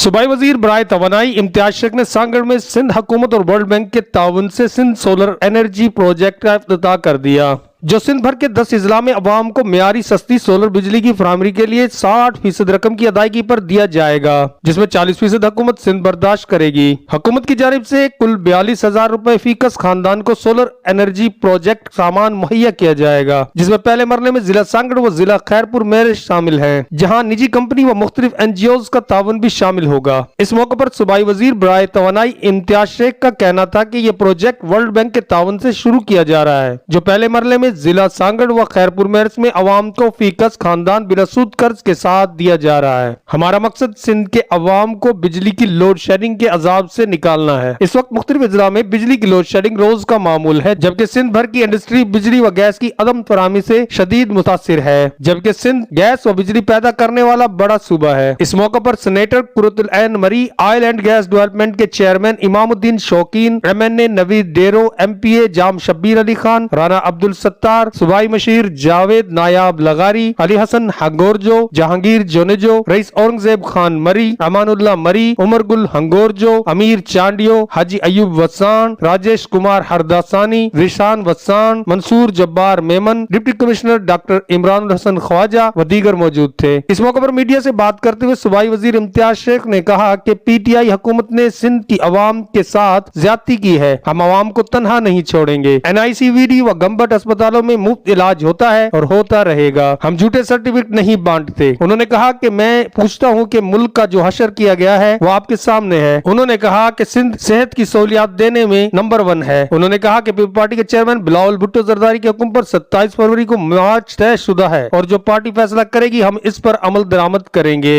सूबाई वजीर बराए तवानाई इम्तियाज शेख ने सांगड़ में सिंध हुकूमत और वर्ल्ड बैंक के ताउन से सिंध सोलर एनर्जी प्रोजेक्ट का इफ्तिताह कर दिया, जो सिंध भर के 10 अजला में अवाम को मियारी सस्ती सोलर बिजली की फराहमी के लिए 60% रकम की अदायगी पर दिया जाएगा, जिसमें 40% हुकूमत सिंध बर्दाश्त करेगी। हुकूमत की जानिब से कुल 42,000 रुपए फी कस खानदान को सोलर एनर्जी प्रोजेक्ट सामान मुहैया किया जाएगा, जिसमें पहले मरले में जिला सांगड़ व जिला खैरपुर मेरठ शामिल है, जहाँ निजी कंपनी व मुख्तलिफ NGOs का ताउन भी शामिल होगा। इस मौके पर सूबाई वजीर बराए तवानाई इम्तियाज शेख का कहना था कि यह प्रोजेक्ट वर्ल्ड बैंक के ताउन से शुरू किया जा रहा है, जो पहले मरले में जिला सांगड़ व खैरपुर मेरठ में अवाम को फीकस खानदान बिलासूद कर्ज के साथ दिया जा रहा है। हमारा मकसद सिंध के अवाम को बिजली की लोड शेडिंग के अजाब से निकालना है। इस वक्त मुख्तलिफ अजला में बिजली की लोड शेडिंग रोज का मामूल है, जबकि सिंध भर की इंडस्ट्री बिजली व गैस की अदम फराहमी से शदीद मुतासिर है, जबकि सिंध गैस व बिजली पैदा करने वाला बड़ा सूबा है। इस मौके पर सेनेटर कुरतुल ऐन मरी, ऑयल एंड गैस डेवलपमेंट के चेयरमैन इमामुद्दीन शौकीन, MNA नवीद डेरो, MPA जाम शब्बीर अली खान, राना अब्दुल सत्तार, सूबाई मशीर Javed Nayab Lagari, Ali Hassan Hingorjo, Jahangir Junejo, Rais Aurangzeb Khan Marri, Amanullah Marri, Umar Gul Hingorjo, Amir Chandio, Haji Ayub Wassan, Rajesh Kumar Hardasani, Rishan Wassan, Mansoor Jabbar Memon, deputy commissioner doctor Imran Hassan Khawaja व दीगर मौजूद थे। इस मौके पर मीडिया से बात करते हुए सूबाई वजीर इम्तियाज शेख ने कहा कि PTI हुकूमत ने सिंध की अवाम के साथ ज्यादती की है, हम अवाम को तन्हा नहीं छोड़ेंगे। NICVD व गंबट अस्पतालों में मुफ्त इलाज होता है और होता रहेगा, हम झूठे सर्टिफिकेट नहीं बांटते। उन्होंने कहा कि मैं पूछता हूं कि मुल्क का जो हशर किया गया है वो आपके सामने है। उन्होंने कहा कि सिंध सेहत की सहूलियात देने में नंबर 1 है। उन्होंने कहा कि पीपल पार्टी के चेयरमैन बिलावल भुट्टो जरदारी के हुक्म पर 27 फरवरी को मार्च तय शुदा है और जो पार्टी फैसला करेगी हम इस पर अमल दरामद करेंगे।